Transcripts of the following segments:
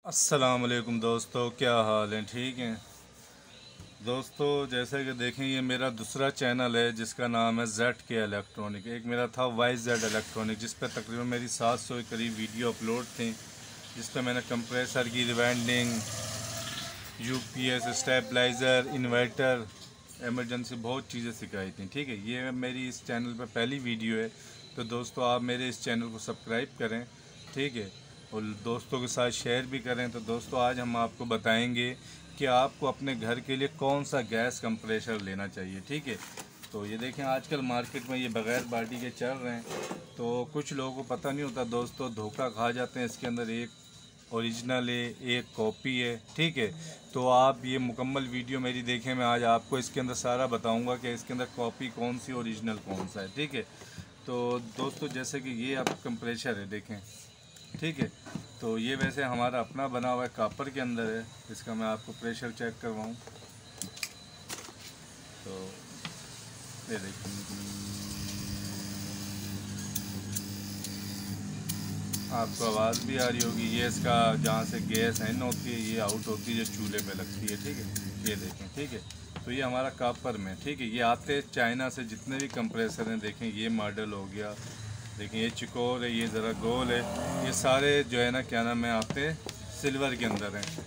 अस्सलाम वालेकुम दोस्तों, क्या हाल है? ठीक हैं दोस्तों। जैसे कि देखें, ये मेरा दूसरा चैनल है जिसका नाम है ZK इलेक्ट्रॉनिक। एक मेरा था YZ इलेक्ट्रॉनिक जिस पर तकरीबन मेरी 700 के करीब वीडियो अपलोड थी, जिस पर मैंने कंप्रेसर की rewinding, UPS, stabiliser, inverter, emergency बहुत चीज़ें सिखाई थी। ठीक है, ये मेरी इस चैनल पर पहली वीडियो है, तो दोस्तों आप मेरे इस चैनल को सब्सक्राइब करें। ठीक है, और दोस्तों के साथ शेयर भी करें। तो दोस्तों आज हम आपको बताएंगे कि आपको अपने घर के लिए कौन सा गैस कंप्रेसर लेना चाहिए। ठीक है, तो ये देखें आजकल मार्केट में ये बग़ैर बाल्टी के चल रहे हैं, तो कुछ लोगों को पता नहीं होता दोस्तों, धोखा खा जाते हैं। इसके अंदर एक ओरिजिनल है, एक कॉपी है। ठीक है, तो आप ये मुकम्मल वीडियो मेरी देखें। मैं आज आपको इसके अंदर सारा बताऊंगा कि इसके अंदर कॉपी कौन सी, ओरिजिनल कौन सा है। ठीक है, तो दोस्तों जैसे कि ये आप कंप्रेसर है देखें। ठीक है, तो ये वैसे हमारा अपना बना हुआ है, कापर के अंदर है। इसका मैं आपको प्रेशर चेक करवाऊँ तो ये देखिए, आपको आवाज़ भी आ रही होगी। ये इसका जहाँ से गैस इन होती है, ये आउट होती है जो चूल्हे पे लगती है। ठीक है, ये देखें। ठीक है, तो ये हमारा कापर में। ठीक है, ये आते हैं चाइना से, जितने भी कंप्रेसर हैं देखें। ये मॉडल हो गया, देखिए ये चिकोर है, ये ज़रा गोल है। ये सारे जो है ना, क्या नाम है, आते सिल्वर के अंदर हैं।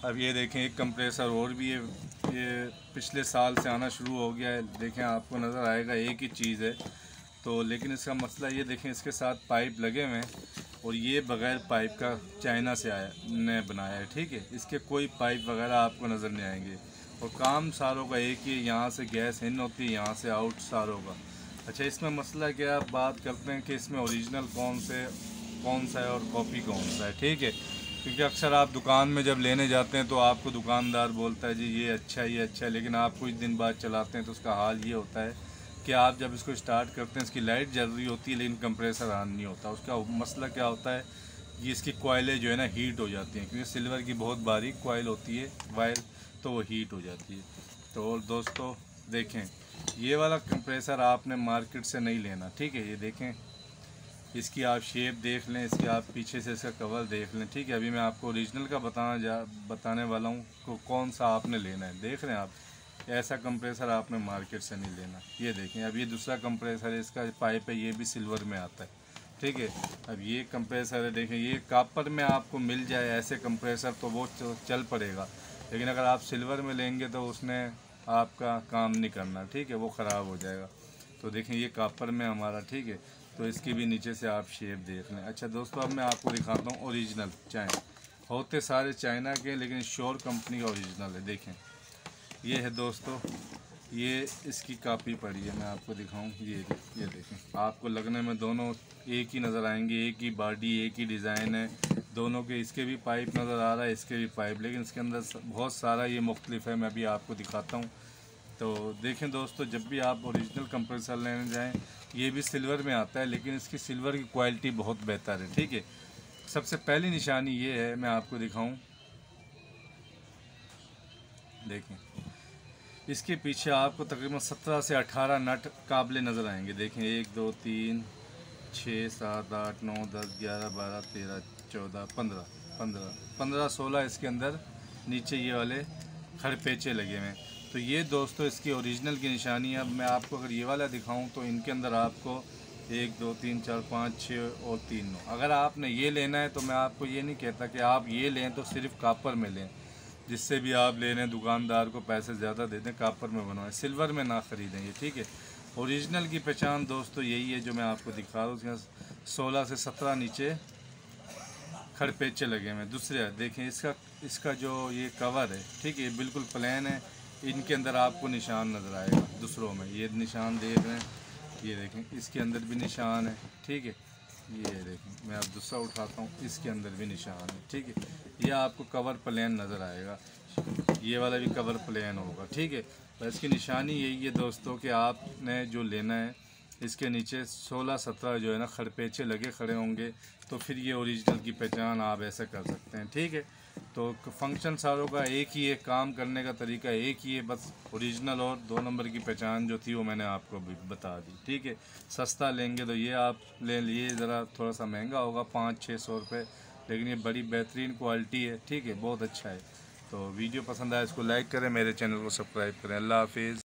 अब ये देखें एक कंप्रेसर और भी है, ये पिछले साल से आना शुरू हो गया है। देखें आपको नज़र आएगा एक ही चीज़ है, तो लेकिन इसका मसला ये देखें, इसके साथ पाइप लगे हुए हैं और ये बग़ैर पाइप का चाइना से आया ने बनाया है। ठीक है, इसके कोई पाइप वगैरह आपको नज़र नहीं आएंगे और काम सारों का एक ही है। यहाँ से गैस इन होती है, यहाँ से आउट सारों का। अच्छा, इसमें मसला क्या, बात करते हैं कि इसमें ओरिजिनल कौन सा है और कॉपी कौन सा है। ठीक है, क्योंकि अक्सर आप दुकान में जब लेने जाते हैं तो आपको दुकानदार बोलता है जी ये अच्छा है, ये अच्छा है, लेकिन आप कुछ दिन बाद चलाते हैं तो उसका हाल ये होता है कि आप जब इसको स्टार्ट करते हैं इसकी लाइट जल रही होती है लेकिन कंप्रेसर ऑन नहीं होता। उसका मसला क्या होता है, ये इसकी कॉइलें जो है ना हीट हो जाती हैं, क्योंकि सिल्वर की बहुत बारीक कॉइल होती है वायर, तो वो हीट हो जाती है। तो दोस्तों देखें, ये वाला कंप्रेसर आपने मार्केट से नहीं लेना। ठीक है, ये देखें, इसकी आप शेप देख लें, इसकी आप पीछे से इसका कवर देख लें। ठीक है, अभी मैं आपको ओरिजिनल का बताने वाला हूँ को कौन सा आपने लेना है। देख रहे हैं आप, ऐसा कंप्रेसर आपने मार्केट से नहीं लेना। ये देखें, अब ये दूसरा कंप्रेसर है, इसका पाइप है, ये भी सिल्वर में आता है। ठीक है, अब ये कंप्रेसर है, देखें ये कापर में आपको मिल जाए ऐसे कंप्रेसर तो वो चल पड़ेगा, लेकिन अगर आप सिल्वर में लेंगे तो उसने आपका काम नहीं करना। ठीक है, वो ख़राब हो जाएगा। तो देखें ये कापर में हमारा। ठीक है, तो इसकी भी नीचे से आप शेप देख लें। अच्छा दोस्तों, अब मैं आपको दिखाता हूँ ओरिजिनल। चाइना होते सारे चाइना के, लेकिन श्योर कंपनी का ओरिजिनल है। देखें ये है दोस्तों, ये इसकी कापी पड़ी है, मैं आपको दिखाऊं। ये देखें, आपको लगने में दोनों एक ही नज़र आएंगे, एक ही बॉडी, एक ही डिज़ाइन है दोनों के। इसके भी पाइप नज़र आ रहा है, इसके भी पाइप, लेकिन इसके अंदर बहुत सारा ये मुख्तलिफ है। मैं अभी आपको दिखाता हूँ। तो देखें दोस्तों, जब भी आप ओरिजिनल कंप्रेसर लेने जाएं, ये भी सिल्वर में आता है, लेकिन इसकी सिल्वर की क्वालिटी बहुत बेहतर है। ठीक है, सबसे पहली निशानी ये है, मैं आपको दिखाऊं। देखें इसके पीछे आपको तकरीबन 17 से 18 नट काबले नज़र आएंगे। देखें 1 2 3 6 7 8 9 10 11 12 13 14 15 15 15 16 इसके अंदर नीचे ये वाले खड़पेचे लगे हुए हैं। तो ये दोस्तों इसकी ओरिजिनल की निशानी है। अब मैं आपको अगर ये वाला दिखाऊं तो इनके अंदर आपको 1 2 3 4 5 6 और 3 9। अगर आपने ये लेना है तो मैं आपको ये नहीं कहता कि आप ये लें तो सिर्फ कापर में लें, जिससे भी आप ले लें दुकानदार को पैसे ज़्यादा दे दें, कापर में बनवाएं, सिल्वर में ना ख़रीदें ये। ठीक है, ओरिजिनल की पहचान दोस्तों यही है जो मैं आपको दिखा रहा हूँ। उसके 16 से 17 नीचे खड़पेचे लगे हुए हैं। दूसरे देखें, इसका जो ये कवर है, ठीक है, ये बिल्कुल प्लेन है। इनके अंदर आपको निशान नज़र आएगा दूसरों में, ये निशान देख रहे हैं, ये देखें इसके अंदर भी निशान है। ठीक है, ये देखें, मैं अब दूसरा उठाता हूँ, इसके अंदर भी निशान है। ठीक है, ये आपको कवर प्लेन नज़र आएगा, ये वाला भी कवर प्लेन होगा। ठीक है, तो इसकी निशानी यही है दोस्तों कि आपने जो लेना है इसके नीचे 16-17 जो है ना खड़पेचे लगे खड़े होंगे, तो फिर ये ओरिजिनल की पहचान आप ऐसा कर सकते हैं। ठीक है, तो फंक्शन सारों का एक ही है, काम करने का तरीका एक ही है, बस ओरिजिनल और 2 नंबर की पहचान जो थी वो मैंने आपको भी बता दी। ठीक है, सस्ता लेंगे तो ये आप ले लिए, ज़रा थोड़ा सा महंगा होगा 500-600 रुपये, लेकिन ये बड़ी बेहतरीन क्वालिटी है, ठीक है, बहुत अच्छा है। तो वीडियो पसंद आया इसको लाइक करें, मेरे चैनल को सब्सक्राइब करें। अल्लाह हाफिज़।